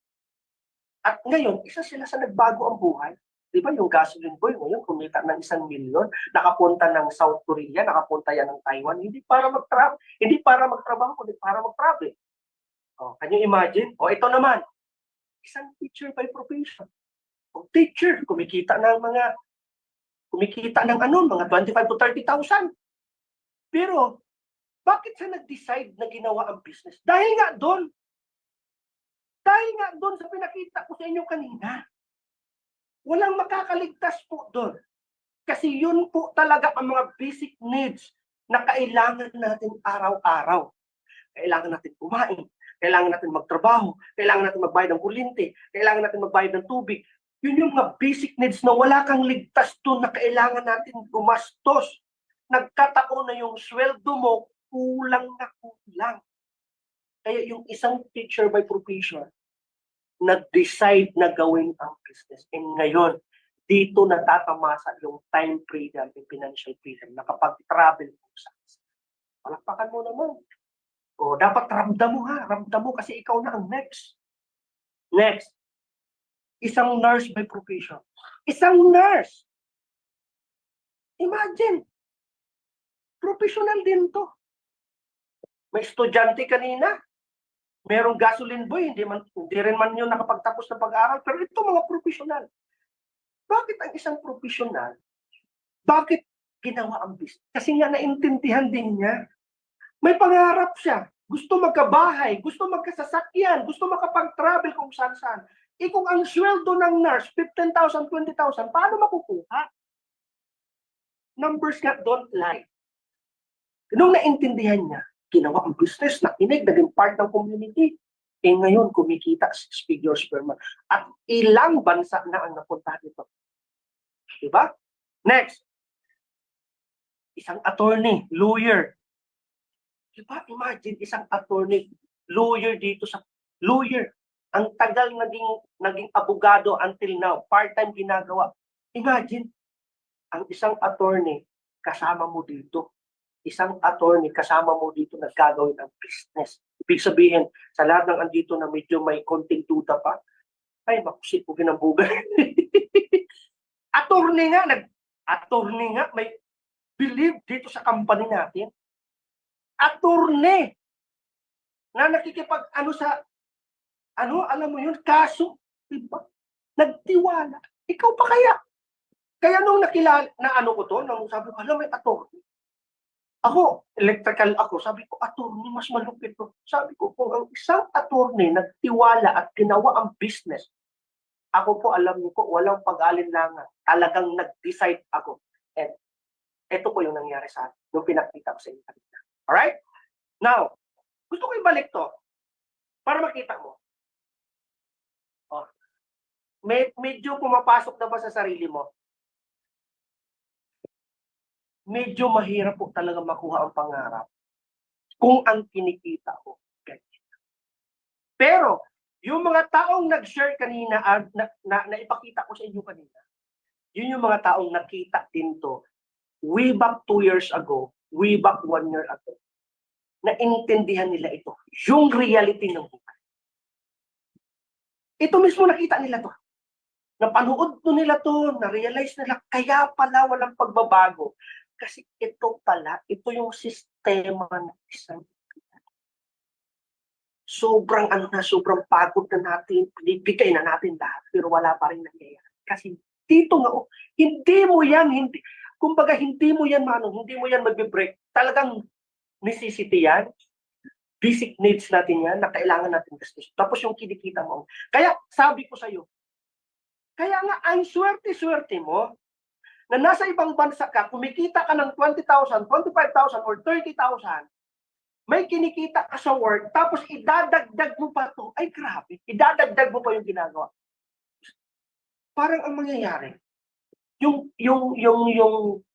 at ngayon, isa sila sa nagbago ang buhay. Di ba yung gasoline boy ngayon, kumita ng 1 milyon, nakapunta ng South Korea, nakapunta yan ng Taiwan, hindi para magtrabaho, kundi para mag-travel. Can you imagine? Ito naman, isang teacher by profession. Teacher, kumikita ng mga 25 to 30,000. Pero, bakit siya nag-decide na ginawa ang business? Dahil nga doon sa pinakita ko sa inyo kanina. Walang makakaligtas po doon. Kasi yun po talaga ang mga basic needs na kailangan natin araw-araw. Kailangan natin kumain, kailangan natin magtrabaho, kailangan natin magbayad ng kuryente, kailangan natin magbayad ng tubig. Yun yung mga basic needs na wala kang ligtas doon na kailangan natin gumastos. Nagkataon na yung sweldo mo, kulang na kulang. Kaya yung isang teacher by profession, nag-decide na gawin ang business. And ngayon, dito natatamasa yung time freedom and financial freedom na kapag travel mo sa palakpakan mo naman. Dapat ramdam mo kasi ikaw na ang next. Next, isang nurse by profession. Isang nurse. Imagine, professional din to. May estudyante kanina, merong gasoline boy, hindi rin man yun nakapagtapos ng pag-aaral, pero ito mga professional. Bakit ang isang professional, bakit ginawa ang business? Kasi nga naintindihan din niya, may pangarap siya, gusto magkabahay, gusto magkasasakyan, gusto makapag-travel kung saan-saan. Kung ang sweldo ng nurse, 15,000, 20,000, paano makukuha? Numbers nga don't lie. Nung naintindihan niya, ginawa ang business, nakinig, naging part ng community. Ngayon, kumikita 6 figures per month. At ilang bansa na ang napunta dito. Diba? Next, isang attorney, lawyer. Diba? Imagine, isang attorney, lawyer dito sa lawyer. Ang tagal naging abogado until now, part-time ginagawa. Imagine, ang isang attorney, kasama mo dito. Isang attorney, kasama mo dito nagkagawin ang business. Ibig sabihin, sa lahat ng andito na medyo may konting duda pa, ay, makusip ko ginambugan. Attorney nga, may believe dito sa company natin. Attorney na alam mo yun, kaso, diba? Nagtiwala. Ikaw pa kaya? Kaya nung nakilala, nung sabi ko, alam, may attorney. Ako, electrical ako, sabi ko, attorney, mas malupit to. Sabi ko, kung ang isang attorney nagtiwala at ginawa ang business, ako po, alam niyo po, walang pag-alinlangan. Talagang nag-decide ako. And ito po yung nangyari sa akin, yung pinakita ko sa inyo. Alright? Now, gusto ko ibalik to para makita mo. Medyo pumapasok na ba sa sarili mo? medyo mahirap po talaga makuha ang pangarap kung ang kinikita ko. Pero, yung mga taong nag-share kanina, na ipakita ko sa inyo kanina, yun yung mga taong nakita din to way back 2 years ago, way back 1 year ago, na intindihan nila ito, yung reality ng buhay. Ito mismo nakita nila to. Napanood to nila to, na-realize nila, kaya pala walang pagbabago. Kasi ito pala, ito yung sistema ng isang sobrang sobrang pagod na natin, binibigay na natin lahat, pero wala pa rin nangyayari. Kasi dito nga, hindi mo yan, kumbaga hindi mo yan magbe-break. Talagang necessity yan, basic needs natin yan, na kailangan natin gastos. Tapos yung kinikita mo. Kaya sabi ko sa'yo, kaya nga ang swerte-swerte mo, na nasa ibang bansa ka, kumikita ka ng 20,000, 25,000, or 30,000, may kinikita ka sa work, tapos idadagdag mo pa to, ay grabe, idadagdag mo pa yung ginagawa. Parang ang mangyayari, yung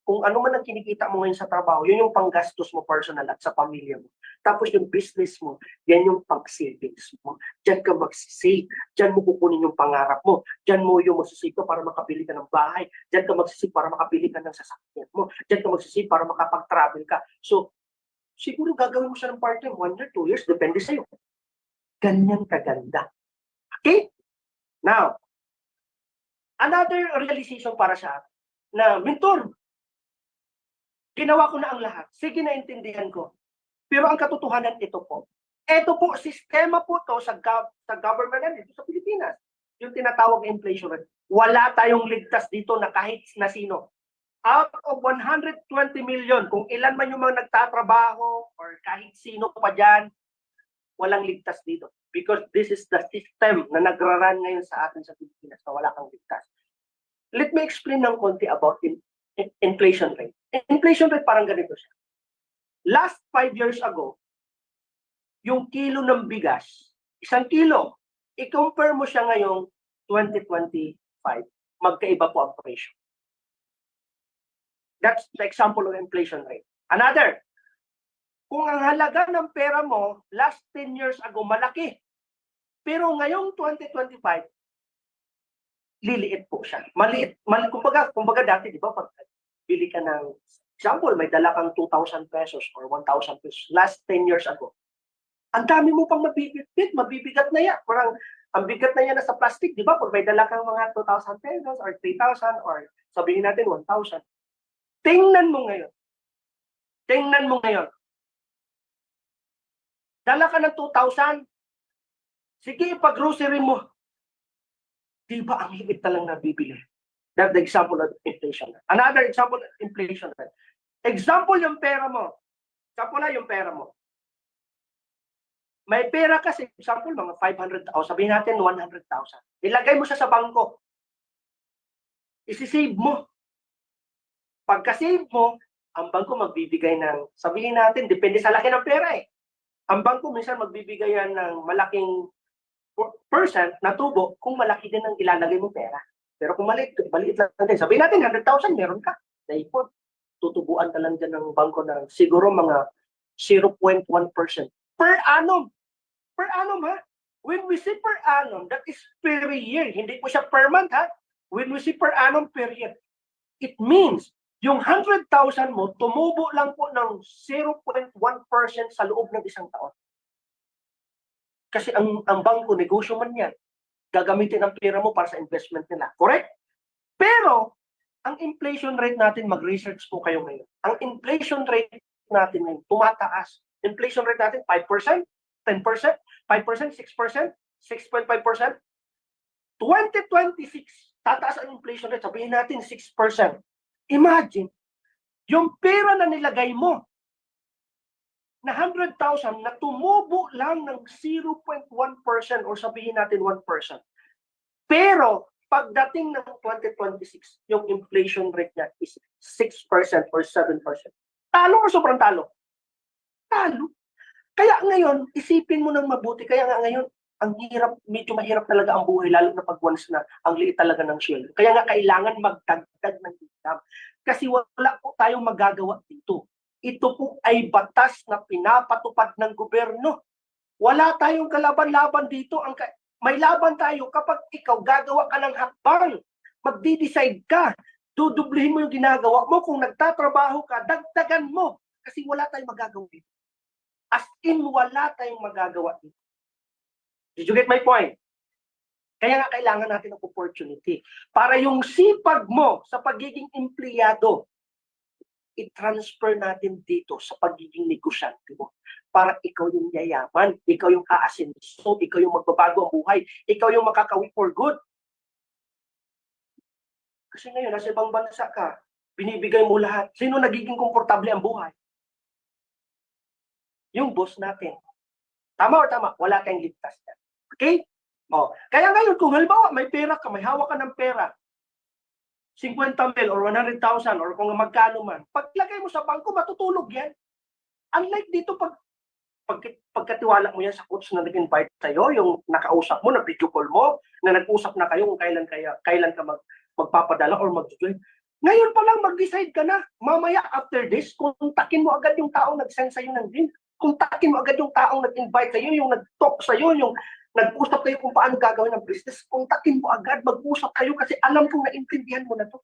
kung ano man ang kinikita mo ngayon sa trabaho, yun yung panggastos mo personal at sa pamilya mo. Tapos yung business mo, yan yung pang-savings mo. Diyan ka magsisave, diyan mo kukunin yung pangarap mo, diyan mo yung magsisave ka para makabili ka ng bahay, diyan ka magsisave para makabili ka ng sasakyan mo, diyan ka magsisave para makapag-travel ka. So, siguro gagawin mo siya ng part-time, 1 year, 2 years, depende sa'yo. Ganyan kaganda. Okay? Now, another realization para sa akin, na mentor, ginawa ko na ang lahat. Sige, naintindihan ko. Pero ang katotohanan ito po. Ito po, sistema po to sa government natin dito sa Pilipinas. Yung tinatawag na inflation rate. Wala tayong ligtas dito na kahit na sino. Out of 120 million, kung ilan man yung mga nagtatrabaho or kahit sino pa dyan, walang ligtas dito. Because this is the system na nagraran ngayon sa atin sa Pilipinas na wala kang ligtas. Let me explain ng konti about inflation rate. Inflation rate parang ganito siya. Last 5 years ago, yung kilo ng bigas, 1 kilo, i-compare mo siya ngayong 2025, magkaiba po ang presyo. That's the example of inflation rate. Another, kung ang halaga ng pera mo last 10 years ago malaki, pero ngayong 2025, liliit po siya. Maliit. Kumbaga dati, di ba, pag bili ka ng, example, may dala kang 2,000 pesos or 1,000 pesos last 10 years ago. Ang dami mo pang mabibigat na yan. Parang, ang bigat na yan na sa plastic, di ba? Pag may dala kang mga 2,000 pesos or 3,000 or sabihin natin 1,000. Tingnan mo ngayon. Dala ka ng 2,000. Sige, pag-grocery mo. Di ba ang higit na lang nabibili? That's the example of inflation. Another example of inflation. Example yung pera mo. May pera kasi, example, mga 500,000, sabihin natin 100,000. Ilagay mo siya sa bangko. Isi-save mo. Pagka-save mo, ang bangko magbibigay ng, sabihin natin, depende sa laki ng pera eh. Ang bangko minsan magbibigay yan ng malaking percent na tubo kung malaki din ang ilalagay mo pera. Pero kung maliit lang din, sabihin natin 100,000 meron ka. Naipon, tutubuan ka lang dyan ng bangko ng siguro mga 0.1% per annum. Per annum ha? When we say per annum, that is per year. Hindi po siya per month ha? When we say per annum, per year. It means, yung 100,000 mo, tumubo lang po ng 0.1% sa loob ng isang taon. Kasi ang bangko, negosyo man yan, gagamitin ang pera mo para sa investment nila. Correct? Pero, ang inflation rate natin, mag-research po kayo ngayon. Ang inflation rate natin ngayon, tumataas. Inflation rate natin, 5%, 10%, 5%, 6%, 6.5%. 2026, tataas ang inflation rate, sabihin natin 6%. Imagine, yung pera na nilagay mo, na 100,000 na tumubo lang ng 0.1% or sabihin natin 1%. Pero pagdating ng 2026, yung inflation rate niya is 6% or 7%. Talo o sobrang talo? Talo. Kaya ngayon, isipin mo ng mabuti. Kaya nga ngayon, ang hirap, medyo mahirap talaga ang buhay, lalo na pag once na ang liit talaga ng shell. Kaya nga kailangan magdagdag ng pakialam. Kasi wala po tayong magagawa dito. Ito po ay batas na pinapatupad ng gobyerno. Wala tayong kalaban-laban dito. May laban tayo kapag ikaw gagawa ka ng hakbang. Magdi-decide ka. Dudublihin mo yung ginagawa mo. Kung nagtatrabaho ka, dagdagan mo. Kasi wala tayong magagawa dito. As in, wala tayong magagawa dito. Did you get my point? Kaya nga kailangan natin ng opportunity. Para yung sipag mo sa pagiging empleyado, i-transfer natin dito sa pagiging negosyante mo. Para ikaw yung yayaman, ikaw yung aasenso, ikaw yung magbabago ang buhay, ikaw yung makakawi for good. Kasi ngayon, nasa ibang bansa ka, binibigay mo lahat. Sino nagiging komportable ang buhay? Yung boss natin. Tama o tama? Wala tayong ligtas yan. Okay? Kaya ngayon, kung halimbawa may pera ka, may hawak ka ng pera, 50 mil or 100,000 or kung magkano man, paglagay mo sa bangko, matutulog yan. Unlike dito, pagkatiwala mo yan sa coach na nag-invite sa'yo, yung nakausap mo, na-video call mo, na nag-usap na kayo kung kailan ka magpapadala or mag-join. Ngayon pa lang, mag-decide ka na. Mamaya, after this, kontakin mo agad yung taong nag-send sa'yo ng link. Kontakin mo agad yung taong nag-invite sa'yo, yung nag-talk sa'yo, yung nag-usap kayo kung paano gagawin ng business. Kontakin mo agad, mag-usap kayo kasi alam kong naintindihan mo na to.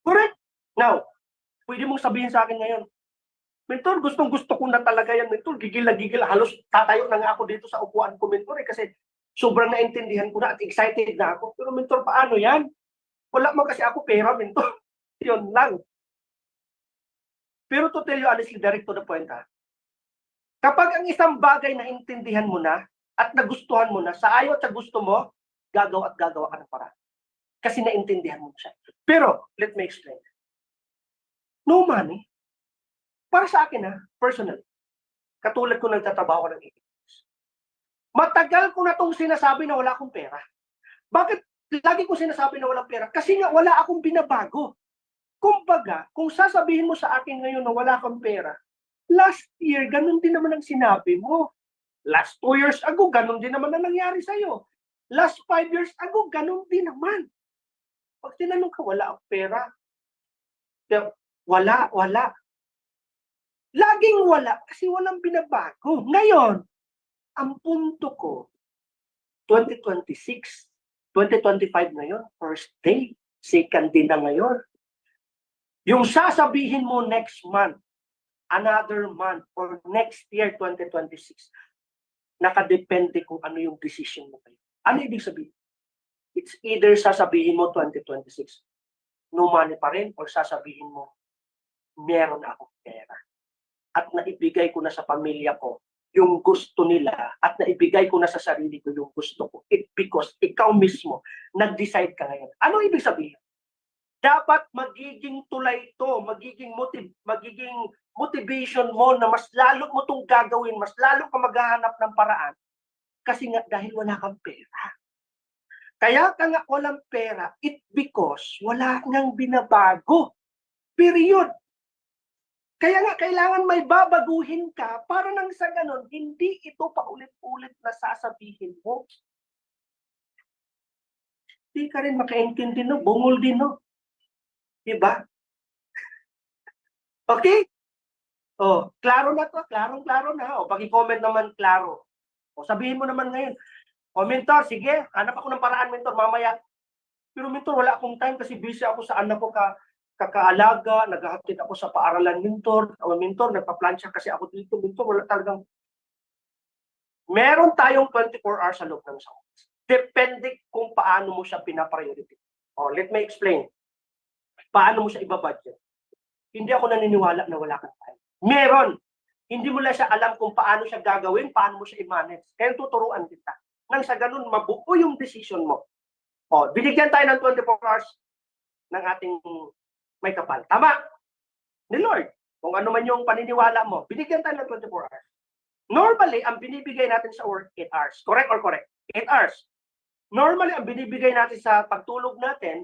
Correct? Now, pwede mong sabihin sa akin ngayon, Mentor, gustong-gusto ko na talaga yan, Mentor. Gigil na gigil. Halos tatayo na nga ako dito sa upuan ko, Mentor. Kasi sobrang naintindihan ko na at excited na ako. Pero, Mentor, paano yan? Wala mo kasi ako pera, Mentor. Yun lang. Pero to tell you honestly, direct to the point, ha? Kapag ang isang bagay na intindihan mo na at nagustuhan mo na, sa ayaw at sa gusto mo, gagawa ka ng paraan. Kasi naintindihan mo siya. Pero, let me explain. No money. Para sa akin, personal. Katulad ko nagtatrabaho ko ng 8 years. Matagal ko na itong sinasabi na wala akong pera. Bakit lagi ko sinasabi na walang pera? Kasi nga wala akong binabago. Kumbaga, kung sasabihin mo sa akin ngayon na wala kang pera, last year, ganun din naman ang sinabi mo. Last 2 years ago, ganun din naman ang nangyari sa'yo. Last 5 years ago, ganun din naman. Pag tinanong ka, wala ang pera. Wala. Laging wala kasi walang binabago. Ngayon, ang punto ko, 2026, 2025 ngayon, first day, second day na ngayon. Yung sasabihin mo next month, another month, or next year, 2026, nakadepende kung ano yung decision mo kayo. Ano ibig sabihin? It's either sasabihin mo 2026, no money pa rin, or sasabihin mo, meron akong pera. At naibigay ko na sa pamilya ko yung gusto nila at naibigay ko na sa sarili ko yung gusto ko. Because ikaw mismo, nag-decide ka ngayon. Ano ibig sabihin? Dapat magiging tulay ito, magiging motivation mo na mas lalo mo itong gagawin, mas lalo ka maghahanap ng paraan. Kasi nga dahil wala kang pera. Kaya ka nga walang pera, because wala nang binabago. Period. Kaya nga, kailangan may babaguhin ka para nang sa ganon, hindi ito paulit-ulit na sasabihin mo. Hindi ka rin makaintindi, no? Bungol din, no? Diba? Okay? Klaro na to. Klarong-klaro na. Pag-i-comment naman, klaro. Sabihin mo naman ngayon, Mentor, sige, hanap ako ng paraan, Mentor, mamaya. Pero, Mentor, wala akong time kasi busy ako sa anak ko kakaalaga, naghahatid ako sa paaralan, Mentor, nagpa-plancha kasi ako dito, Mentor, wala talagang. Meron tayong 24 hours sa loob ng isang oras. Depende kung paano mo siya pinapriority. Let me explain. Paano mo siya ibabudget? Hindi ako naniniwala na wala kang time. Meron. Hindi mo lang siya alam kung paano siya gagawin, paano mo siya i-manage. Kaya tuturuan kita. Nang sa ganun, mabuo yung decision mo. Binigyan tayo ng 24 hours ng ating may kapal. Tama? Ni Lord. Kung ano man yung paniniwala mo, binigyan tayo ng 24 hours. Normally, ang binibigay natin sa work, 8 hours. Correct or correct? 8 hours. Normally, ang binibigay natin sa pagtulog natin,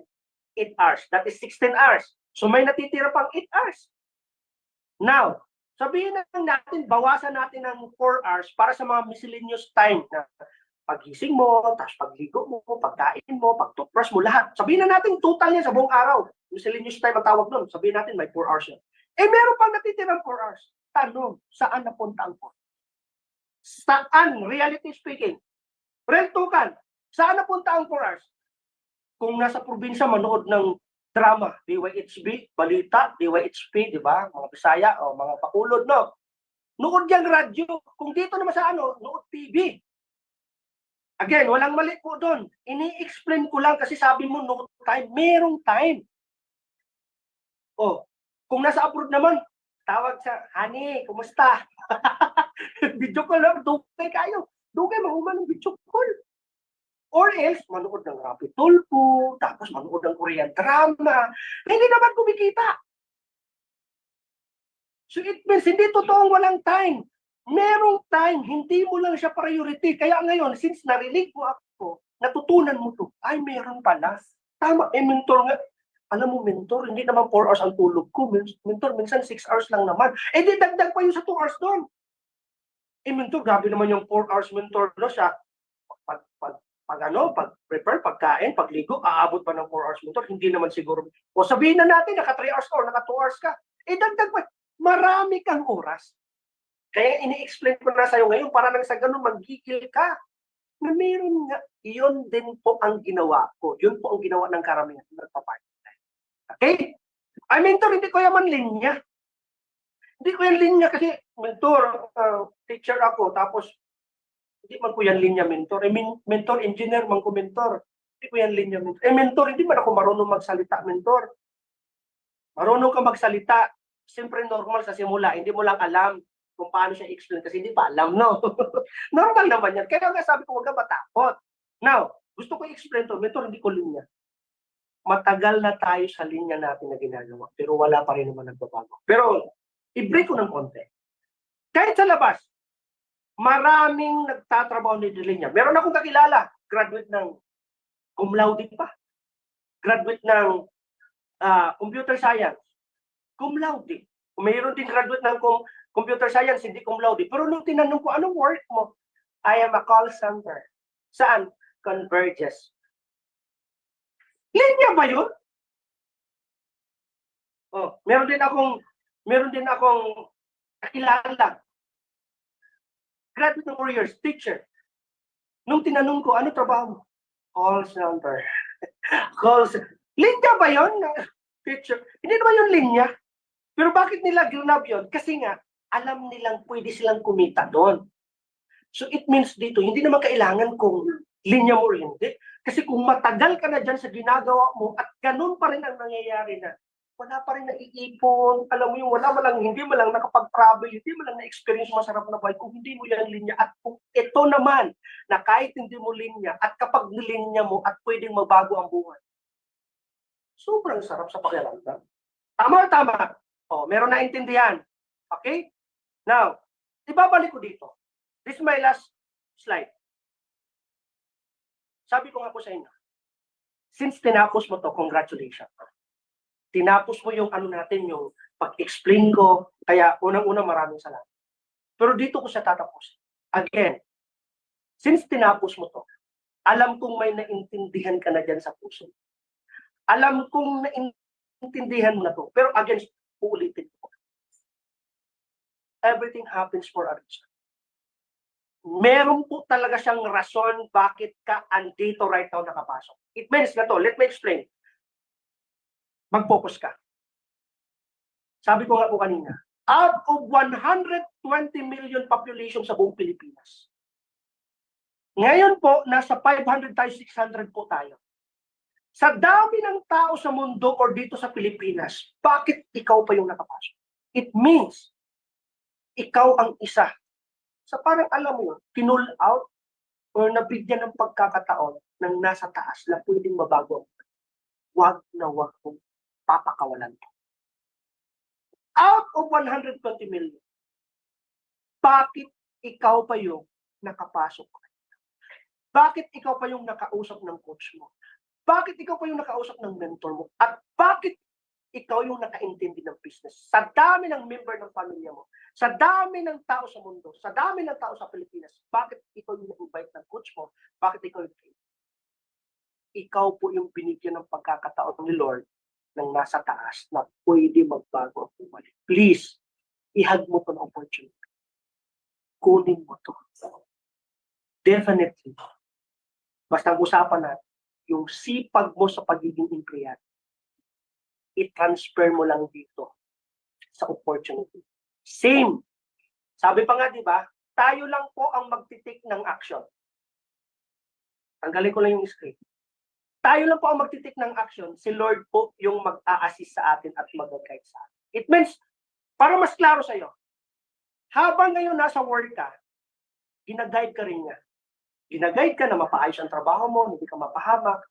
8 hours. That is 16 hours. So may natitira pang 8 hours. Now, sabihin na natin, bawasan natin ng 4 hours para sa mga miscellaneous time na Pagising mo, tapos pagligo mo, pagkain mo, pag-toothbrush mo, lahat. Sabihin na natin, total yan sa buong araw. Miscellaneous time ang tawag nun. Sabihin natin, may 4 hours yan. Eh, meron pang natitirang 4 hours. Tanong, saan napunta ang 4? Saan, reality speaking? Rentukan, saan napunta ang 4 hours? Kung nasa probinsya, manood ng drama, DYHB, balita, DYHP, di ba? Mga Bisaya o mga Bacolod, no? Nood yung radyo. Kung dito naman sa nood TV. Again, walang mali po doon. Ini-explain ko lang kasi sabi mo, no time. Merong time. Oh, kung nasa abroad naman, tawag sa, honey, kumusta? Video call lang, dugay kayo. Dugay, mahuman ng video call. Or else, manood ng Rapi Tulfo, tapos manood ng Korean drama. Hindi naman kumikita. So it means, hindi totoong walang time. Merong time, hindi mo lang siya priority. Kaya ngayon, since narinig mo ako, natutunan mo to, ay meron pala. Tama, mentor nga. Alam mo, mentor, hindi naman 4 hours ang tulog ko. Mentor, minsan 6 hours lang naman. Eh di dagdag pa yung sa 2 hours doon. Mentor, grabe naman yung 4 hours mentor no, siya. Pag prepare, pagkain, pagligo, aabot pa ng 4 hours mentor? Hindi naman siguro. O sabihin na natin, naka 3 hours ka o naka 2 hours ka. Eh dagdag pa, marami kang oras. Kaya ini-explain ko na sa'yo ngayon para nang sa ganun magigil ka. Na meron nga, yun din po ang ginawa ko. Yun po ang ginawa ng karamihan. Nagpa-part-time. Okay? Ay, mentor, hindi ko yaman linya. Hindi ko yan linya kasi, mentor, teacher ako, tapos, hindi man ko yan linya, mentor. Mentor, engineer, man ko mentor. Hindi ko yan linya, mentor. Mentor, hindi man ako marunong magsalita, mentor. Marunong ka magsalita. Siyempre, normal sa simula. Hindi mo lang alam kung paano siya i-explain kasi hindi pa alam, no? Normal naman yan. Kaya nga sabi ko, huwag ka matakot. Now, gusto ko i-explain to, mentor, hindi ko linya. Matagal na tayo sa linya natin na ginagawa, pero wala pa rin naman nagbabago. Pero, i-break ko ng konti. Kahit sa labas, maraming nagtatrabaho ni linya. Meron akong kakilala, graduate ng cum laude pa. Graduate ng computer science. Cum laude. Mayroon din graduate ng computer science, hindi cum laude. Pero nung tinanong ko, anong work mo? I am a call center. Saan? Converges. Linya ba yun? Oh, meron din akong kakilala. Graduate ng 4 years, teacher. Nung tinanong ko, ano trabaho mo? Call center. Call center. Linya ba yun? Teacher. Hindi naman yung linya. Pero bakit nila ginab yun? Kasi nga, alam nilang pwede silang kumita doon. So it means dito, hindi naman kailangan kung linya mo rin, hindi. Kasi kung matagal ka na dyan sa ginagawa mo at ganun pa rin ang nangyayari na wala pa rin naiipon, alam mo yung hindi mo lang nakapag-travel, hindi mo lang na-experience masarap na buhay kung hindi mo yan linya. At kung ito naman, na kahit hindi mo linya, at kapag nilinya mo at pwedeng mabago ang buhay, sobrang sarap sa pakiramdam. Tama o tama? O, meron na intindihan. Okay? Now, ibabalik ko dito. This is my last slide. Sabi ko nga po sa inyo, since tinapos mo to, congratulations. Tinapos mo yung natin, yung pag-explain ko, kaya unang-una maraming salamat. Pero dito ko siya tatapos. Again, since tinapos mo to, alam kong may naintindihan ka na dyan sa puso. Alam kong naintindihan mo na to. Pero again, uulitin ko. Everything happens for a reason. Meron po talaga siyang rason bakit ka andito right now nakapasok. It means na to, let me explain. Mag-focus ka. Sabi ko nga po kanina, out of 120 million population sa buong Pilipinas, ngayon po, nasa 500 tayo, 600 po tayo. Sa dami ng tao sa mundo or dito sa Pilipinas, bakit ikaw pa yung nakapasok? It means, ikaw ang isa. Sa parang alam mo yun, kinull out or nabigyan ng pagkakataon ng nasa taas na pwedeng mabago. Wag na wag kong papakawalan to. Out of 120 million, bakit ikaw pa yung nakapasok? Bakit ikaw pa yung nakausap ng coach mo? Bakit ikaw pa yung nakausap ng mentor mo? At bakit ikaw yung nakaintindi ng business. Sa dami ng member ng pamilya mo, sa dami ng tao sa mundo, sa dami ng tao sa Pilipinas, bakit ikaw yung invite ng coach mo? Bakit ikaw yung ikaw po yung binigyan ng pagkakataon ni Lord ng nasa taas na pwede magbago ang buhay. Please, ihag mo to ng opportunity. Kunin mo to. Definitely. Basta ang usapan natin, yung sipag mo sa pagiging empleyado, i-transfer mo lang dito sa opportunity. Same. Sabi pa nga, di ba, tayo lang po ang magtitake ng action. Tanggalin ko lang yung screen. Tayo lang po ang magtitake ng action. Si Lord po yung mag-a-assist sa atin at mag-guide sa atin. It means, para mas klaro sa'yo, habang ngayon nasa work ka, ginaguide ka rin niya. Ginaguide ka na mapaayos ang trabaho mo, hindi ka mapahamak.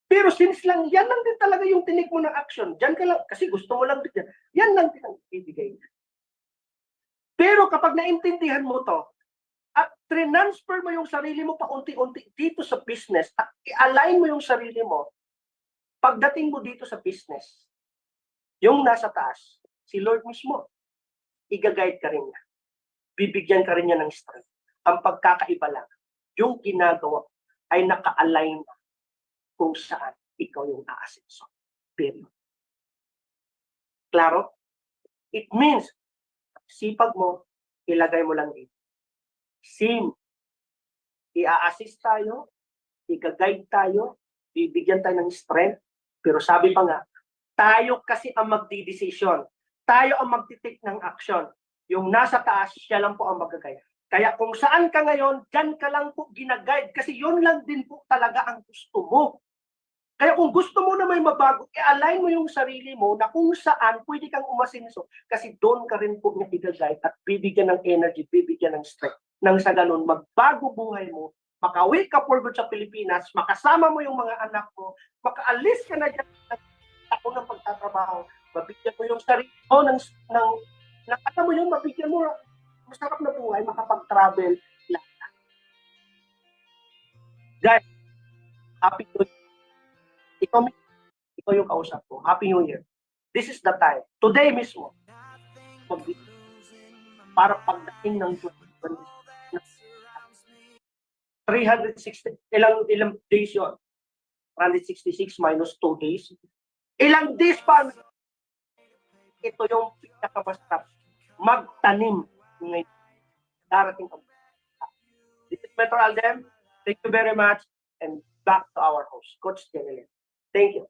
Pero since lang, yan lang din talaga yung tinik mo ng action. Diyan ka lang, kasi gusto mo lang din. Yan lang din ang ibigay niya. Pero kapag naintindihan mo to, at transfer mo yung sarili mo pa unti-unti dito sa business, at i-align mo yung sarili mo, pagdating mo dito sa business, yung nasa taas, si Lord mismo, i-guide ka rin niya. Bibigyan ka rin niya ng strength. Ang pagkakaiba lang, yung ginagawa ay naka-align na kung saan ikaw yung aasenso. Period. Klaro? It means, sipag mo, ilagay mo lang dito. Same. I-assist tayo, i-guide tayo, bibigyan tayo ng strength, pero sabi pa nga, tayo kasi ang magdidesisyon. Tayo ang magtitake ng action. Yung nasa taas, siya lang po ang mag-guide. Kaya kung saan ka ngayon, dyan ka lang po ginaguide kasi yun lang din po talaga ang gusto mo. Kaya kung gusto mo na may mabago, i-align mo yung sarili mo na kung saan pwede kang umasenso kasi doon ka rin po niya i-guide at bibigyan ng energy, bibigyan ng strength. Nang sa ganun, magbago buhay mo, makauwi ka for good sa Pilipinas, makasama mo yung mga anak mo, makaalis ka na dyan ako ng pagtatrabaho, mabigyan mo yung sarili mo alam mo yung mabigyan mo masarap na buhay, makapag-travel lahat. Guys, happy New Year. Ikaw yung kausap ko. Happy New Year. This is the time. Today mismo, para pagdating ng 360, ilang days yun? 366 minus 2 days. Ilang days pa? Ito yung pinakamasarap. Magtanim ngayon. Darating ang This is Metro Aldem. Thank you very much. And back to our host, Coach Jeneline. Thank you.